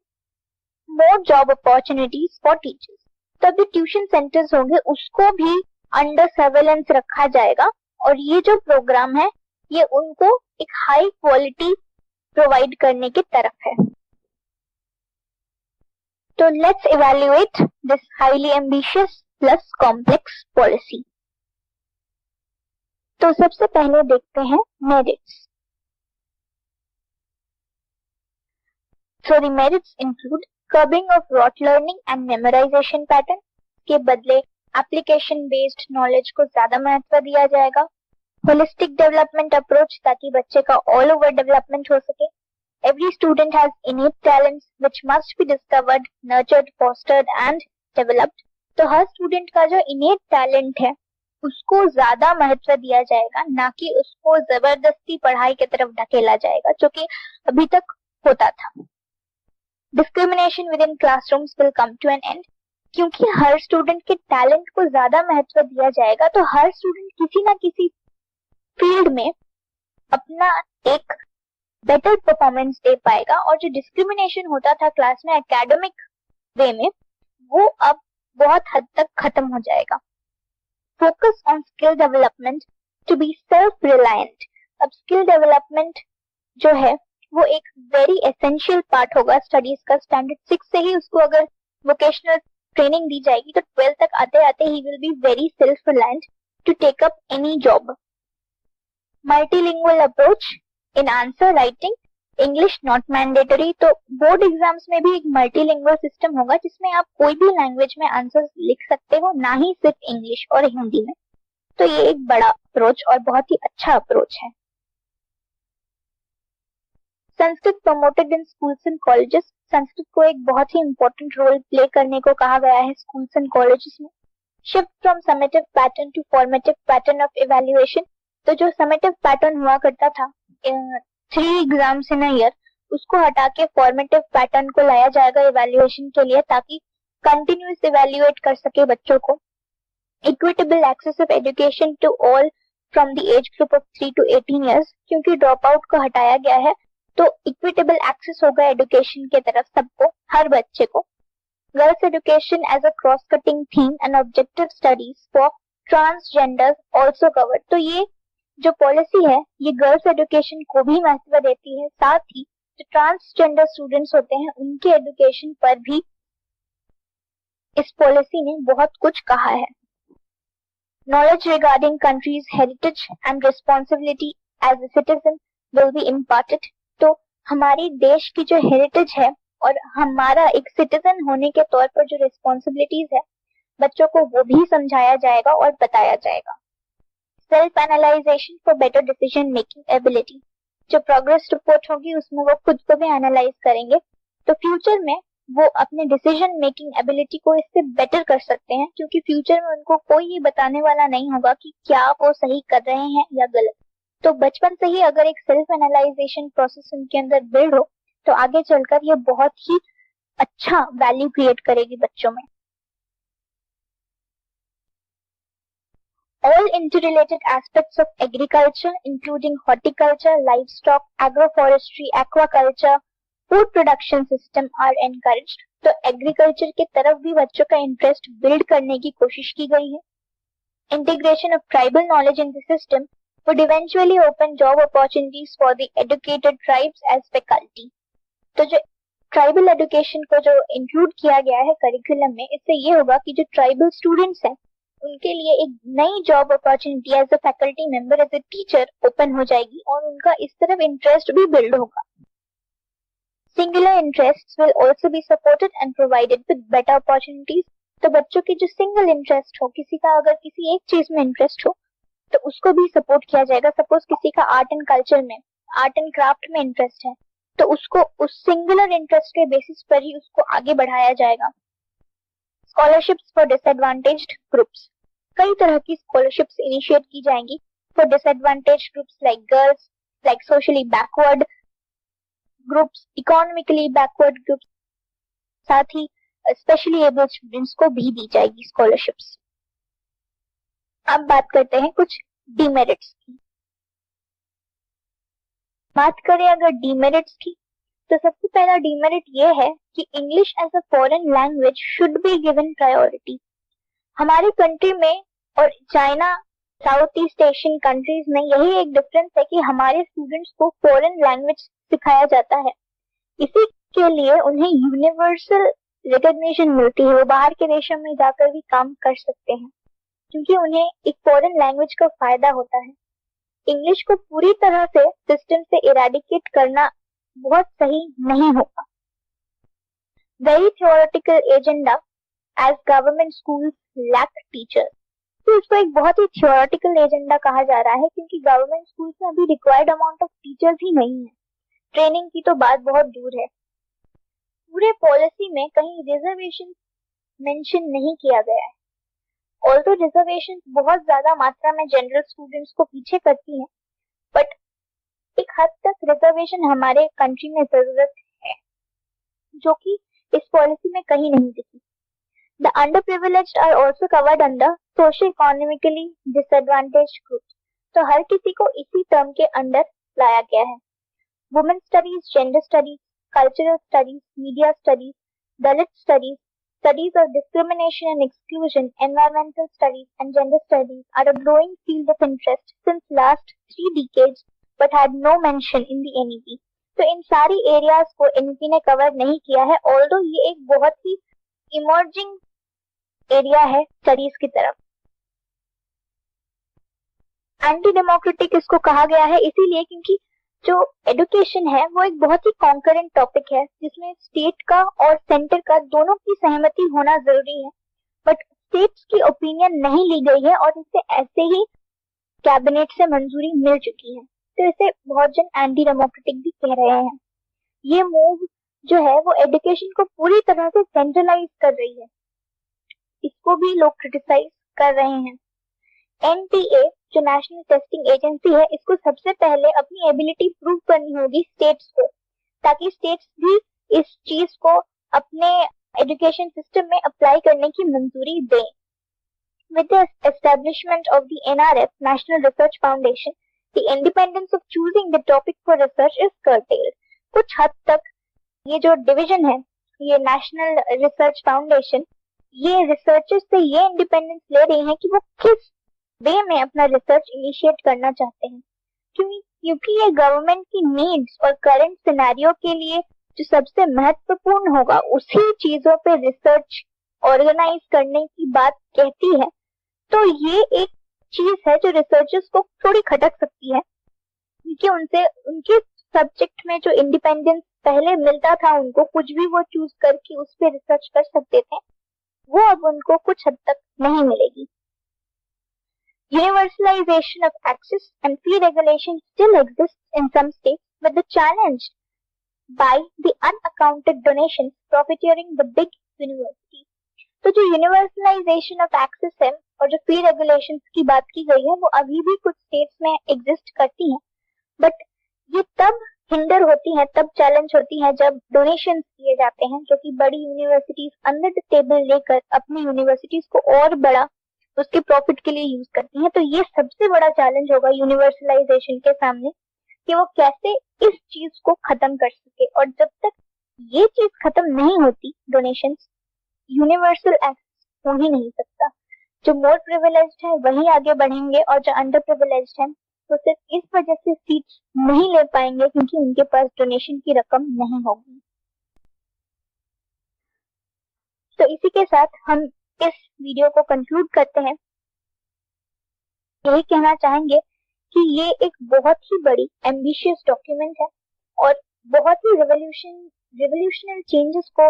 more job opportunities for teachers. तो जो tuition centres होंगे उसको भी under surveillance रखा जाएगा, और ये जो प्रोग्राम है ये उनको एक हाई क्वालिटी प्रोवाइड करने की तरफ है। तो let's evaluate this highly ambitious plus complex policy. तो सबसे पहले देखते हैं merits. So the merits include curbing of rote learning and memorization pattern। के बदले एप्लीकेशन बेस्ड नॉलेज को ज्यादा महत्व दिया जाएगा। होलिस्टिक डेवलपमेंट अप्रोच, ताकि बच्चे का ऑल ओवर डेवलपमेंट हो सके। Every student has innate talents which must be discovered, nurtured, fostered and developed. तो हर स्टूडेंट का जो इनेट टैलेंट है उसको ज्यादा महत्व दिया जाएगा, ना कि उसको जबरदस्ती पढ़ाई की तरफ ढकेला जाएगा, जो कि अभी तक होता था। Discrimination within classrooms will come to an end. क्योंकि हर स्टूडेंट के टैलेंट को ज्यादा महत्व दिया जाएगा, तो हर स्टूडेंट किसी ना किसी फील्ड में अपना एक बेटर परफॉर्मेंस दे पाएगा, और जो डिस्क्रिमिनेशन होता था क्लास में एकेडमिक वे में, वो अब बहुत हद तक खत्म हो जाएगा. Focus on skill development to be self reliant. अब स्किल डेवलपमेंट जो है वो एक वेरी एसेंशियल पार्ट होगा स्टडीज का. स्टैंडर्ड 6 से ही उसको अगर वोकेशनल ट्रेनिंग दी जाएगी तो 12 तक आते आते ही will be very self reliant to take up any job. Multilingual approach in answer writing, English not mandatory. तो बोर्ड एग्जाम्स में भी एक मल्टीलिंगुअल सिस्टम होगा जिसमें आप कोई भी लैंग्वेज में आंसर लिख सकते हो, ना ही सिर्फ इंग्लिश और हिंदी में. तो ये एक बड़ा अप्रोच और बहुत ही अच्छा अप्रोच है. Sanskrit promoted in schools and colleges. Sanskrit को एक बहुत ही इंपॉर्टेंट रोल प्ले करने को कहा गया है स्कूल्स एंड कॉलेजेस में. Shift from summative pattern to formative pattern of evaluation. तो जो समेटिव पैटर्न हुआ करता था 3 एग्जाम्स इन अ ईयर, उसको हटा के फॉर्मेटिव पैटर्न को लाया जाएगा इवैल्यूएशन के लिए, ताकि कंटिन्यूअस इवैल्यूएट कर सके बच्चों को. Equitable access of education to all from the age group of 3 to 18 years. क्योंकि ड्रॉप आउट को हटाया गया है तो इक्विटेबल एक्सेस होगा एजुकेशन के तरफ सबको, हर बच्चे को. Girls education as a cross cutting theme and objective studies for transgender also covered. तो ये जो पॉलिसी है ये गर्ल्स एजुकेशन को भी महत्व देती है, साथ ही जो ट्रांसजेंडर स्टूडेंट्स होते हैं उनके एजुकेशन पर भी इस पॉलिसी ने बहुत कुछ कहा है. Knowledge regarding country's heritage and responsibility as a citizen will be imparted. तो हमारी देश की जो हेरिटेज है और हमारा एक सिटीजन होने के तौर पर जो रिस्पॉन्सिबिलिटीज है बच्चों को वो भी समझाया जाएगा और बताया जाएगा. Self analysation for better decision making ability. जो प्रोग्रेस रिपोर्ट होगी उसमें वो खुद को भी एनालाइज करेंगे, तो फ्यूचर में वो अपने डिसीजन मेकिंग एबिलिटी को इससे बेटर कर सकते हैं, क्योंकि फ्यूचर में उनको कोई ये बताने वाला नहीं होगा कि क्या वो सही कर रहे हैं या गलत. तो बचपन से ही अगर एक सेल्फ एनालाइजेशन प्रोसेस उनके अंदर बिल्ड हो तो आगे चलकर ये बहुत ही अच्छा वैल्यू क्रिएट करेगी बच्चों में. All interrelated aspects of agriculture, including horticulture, livestock, agroforestry, aquaculture, food production system are encouraged. तो एग्रीकल्चर के तरफ भी बच्चों का इंटरेस्ट बिल्ड करने की कोशिश की गई है. Integration of tribal knowledge in the system would eventually open job opportunities for the educated tribes as faculty. तो जो ट्राइबल एजुकेशन को जो इंक्लूड किया गया है करिकुलम में, इससे ये होगा कि जो ट्राइबल स्टूडेंट्स हैं उनके लिए एक नई job opportunity as a faculty member, as a teacher open हो जाएगी और उनका इस तरफ इंटरेस्ट भी बिल्ड होगा. Singular interests will also be supported and provided with better opportunities. तो बच्चों की जो सिंगल इंटरेस्ट हो, किसी का अगर किसी एक चीज में इंटरेस्ट हो तो उसको भी सपोर्ट किया जाएगा. सपोज किसी का आर्ट एंड कल्चर में, आर्ट एंड क्राफ्ट में इंटरेस्ट है तो उसको उस सिंगुलर इंटरेस्ट के बेसिस पर ही उसको आगे बढ़ाया जाएगा. Scholarships for disadvantaged groups. कई तरह की स्कॉलरशिप्स इनिशिएट की जाएंगी for disadvantaged groups like girls, like socially backward groups, economically backward groups. साथ ही स्पेशली एबल्ड स्टूडेंट्स को भी दी जाएगी स्कॉलरशिप्स. अब बात करते हैं कुछ डीमेरिट्स की. बात करें अगर डीमेरिट्स की तो सबसे पहला डीमेरिट ये है कि English as a foreign language should be given priority. हमारी कंट्री में और China, south east Asian countries में यही एक डिफरेंस है कि हमारे स्टूडेंट्स को फॉरेन लैंग्वेज सिखाया जाता है. इसी के लिए उन्हें यूनिवर्सल रिकॉग्निशन मिलती है, वो बाहर के देशों में जाकर भी काम कर सकते हैं क्योंकि उन्हें एक फॉरेन लैंग्वेज का फायदा होता है. इंग्लिश को पूरी तरह से सिस्टम से इरेडिकेट करना बहुत सही नहीं होगा. Very theoretical agenda as government schools lack teachers. तो इसको एक बहुत ही थियोरेटिकल एजेंडा कहा जा रहा है क्योंकि गवर्नमेंट स्कूल्स में अभी रिक्वायर्ड अमाउंट ऑफ टीचर्स ही नहीं है. ट्रेनिंग की तो बात बहुत दूर है. पूरे पॉलिसी में कहीं रिजर्वेशन मेंशन नहीं किया गया है. ऑल्दो रिजर्वेशन बहुत ज्यादा मात्रा में जनरल स्टूडेंट्स को पीछे करती है, बट एक हद तक रिजर्वेशन हमारे कंट्री में जरूरत है जो कि इस पॉलिसी में कहीं नहीं दिखी. The underprivileged are also covered under socio-economically disadvantaged groups. तो हर किसी को इसी टर्म के अंडर लाया गया है. Women studies, gender studies, cultural studies, media studies, Dalit studies, studies of discrimination and exclusion, environmental studies and gender studies are a growing field of interest since last 3 decades but had no mention in the NEP. तो इन सारी areas को NEP ने cover नहीं किया है, although ये एक बहुत ही इमर्जिंग एरिया है स्टडीज की तरफ. एंटी डेमोक्रेटिक इसको कहा गया है इसीलिए क्योंकि जो एजुकेशन है वो एक बहुत ही कॉन्करेंट टॉपिक है जिसमें स्टेट का और सेंटर का दोनों की सहमति होना जरूरी है, बट स्टेट्स की ओपिनियन नहीं ली गई है और इसे ऐसे ही कैबिनेट से मंजूरी मिल चुकी है. तो इसे बहुत जन एंटी डेमोक्रेटिक भी कह रहे हैं. ये मूव जो है वो एजुकेशन को पूरी तरह से सेंट्रलाइज कर रही है, इसको भी लोग क्रिटिसाइज कर रहे हैं. एनटीए जो नेशनल टेस्टिंग एजेंसी है, इसको सबसे पहले अपनी एबिलिटी प्रूव करनी होगी स्टेट्स को, ताकि स्टेट्स भी इस चीज को अपने एजुकेशन सिस्टम में अप्लाई करने की मंजूरी दें. With the establishment of the NRF, National Research Foundation, the independence of choosing the topic for research is curtailed. कुछ हद तक ये जो डिवीजन है, ये नेशनल रिसर्च फाउंडेशन, ये रिसर्चर्स से ये इंडिपेंडेंस ले रही हैं कि वो किस वे में अपना रिसर्च इनिशिएट करना चाहते हैं, क्योंकि ये गवर्नमेंट की नीड्स और करंट सिनेरियो के लिए जो सबसे महत्वपूर्ण होगा उसी चीजों पे रिसर्च ऑर्गेनाइज करने की बात कहती है. तो ये एक चीज है जो रिसर्चर्स को थोड़ी खटक सकती है, क्योंकि उनसे उनके सब्जेक्ट में जो इंडिपेंडेंस पहले मिलता था, उनको कुछ भी वो चूज करके उस पर रिसर्च कर सकते थे, वो अब उनको कुछ हद तक नहीं मिलेगी. Universalization of access and fee regulation still exists in some states, but the challenge by the unaccounted donations profiteering the big universities. तो जो यूनिवर्सलाइजेशन ऑफ एक्सेस है और जो फी रेगुलेशंस की बात की गई है वो अभी भी कुछ स्टेट्स में एग्जिस्ट करती हैं, बट ये तब हिंडर होती हैं, तब चैलेंज होती हैं जब डोनेशंस किए जाते हैं, जो कि बड़ी यूनिवर्सिटीज अंडर द टेबल लेकर अपनी यूनिवर्सिटीज को और बड़ा उसके प्रॉफिट के लिए यूज करती हैं. तो ये सबसे बड़ा चैलेंज होगा यूनिवर्सलाइजेशन के सामने कि वो कैसे इस चीज को खत्म कर सके, और जब तक ये चीज खत्म नहीं होती, डोनेशंस, यूनिवर्सल एक्सेस हो ही नहीं सकता. जो मोर प्रिविलेज्ड है वही आगे बढ़ेंगे और जो अंडर प्रिविलेज्ड है वो सिर्फ इस वजह से सीट्स नहीं ले पाएंगे क्योंकि उनके पास डोनेशन की रकम नहीं होगी. तो इसी के साथ हम इस वीडियो को कंक्लूड करते हैं. यही कहना चाहेंगे कि ये एक बहुत ही बड़ी एम्बिशियस डॉक्यूमेंट है और बहुत ही revolutionary चेंजेस को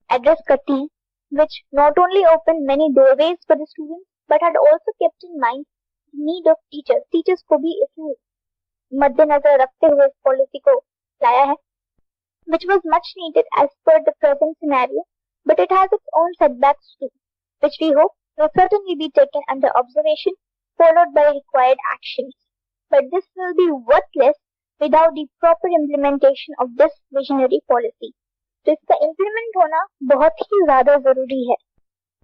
एड्रेस करती है, which not only opened many doorways for the students but had also kept in mind the need of teachers. Teachers को भी इसमें मद्देनजर रखते हुए इस पॉलिसी को लाया है, which was much needed as per the present scenario, but it has its own setbacks too, which we hope will certainly be taken under observation, followed by required actions. But this will be worthless without the proper implementation of this visionary policy. तो इसका implement होना बहुत ही ज्यादा जरूरी है.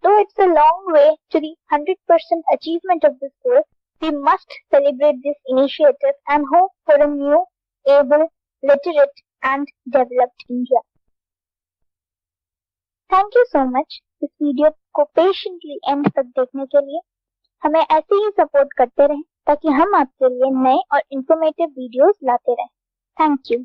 Though it's a long way to the 100% achievement of this goal, we must celebrate this initiative and hope for a new, able, literate and developed India. Thank you so much इस video को patiently and तक देखने के लिए. हमें ऐसे ही support करते रहें ताकि हम आपके लिए नए और इंफॉर्मेटिव वीडियोस लाते रहें. Thank you.